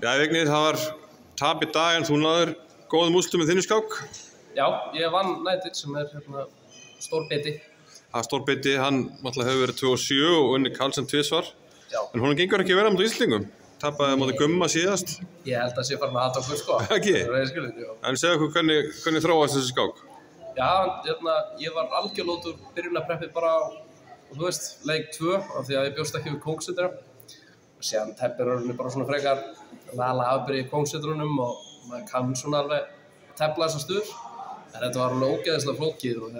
Já, Vignir, það var tap í dag en þú náður góðum úrslitum með þinni skák. Já, ég vann United sem stór biti. Það er stór biti, hann náttúrulega hefur verið 2-7 og unni Karlsson 2 svar. Já. En honum gengur ekki verið á móti Íslendingum. Tapaði á móti Gumma síðast. Ég held að sé farin að hata okkur sko. Ekki? Það er skilur, já. En segðu okkur hvernig þróast þessi skák? Já, ég var algjörlót úr byrjunarpreppi bara á, þú veist, leik 2 af því að ég bjóst ekki við kóngsetra. Og síðan teppir orðinu bara svona frekar vala afbyrði í kóngsetrunum og maður kann svona alveg tepla þessa stuð. En þetta var alveg ógeðislega flókið og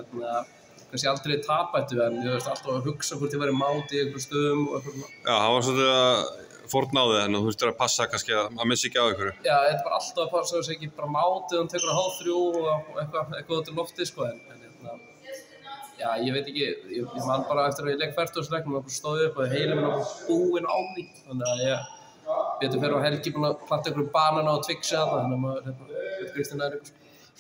kannski aldrei tapættu en ég veist alltaf að hugsa hvort ég væri máti í einhverjum stöðum og eitthvað svona. Já, hann var svolítið að fórnáði en þú þurftir að passa kannski að missa ekki á einhverju. Já, þetta var alltaf að passa þess að ekki bara máti og hann tekur að hálf 3 og eitthvað til lofti sko já, ég veit ekki, ég man bara eftir að ég leik 40-leiknum og stóði upp og heilinn minn var búinn á því þannig að ég betur fyrir á helgi búinn að planta einhverjum banana og Twixi þarna þannig að maður getur grýst inn aðeins.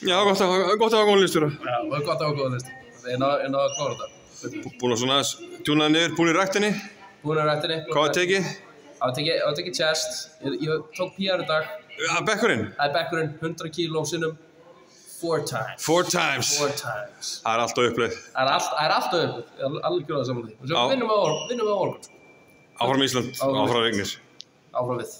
Já, gott að hafa góða listjóra. Já, það er gott að hafa góða list. Ég náðu að klára þetta. Búinn að svona tjúnaði niður, búinn í ræktinni? Búinn í ræktinni. Hvað var tekið? Það var tekið chest. Ég tók PR í dag. Ja, bekkurinn? Það er bekkurinn, 100 kíló sinnum 4 times. 4 times? 4 times. Það er alltaf uppleið. Það er alltaf uppleið. Ég er alveg gjörðað saman því. Vinnum við á morgun. Áfram Ísland, áfram Vignir. Áfram við.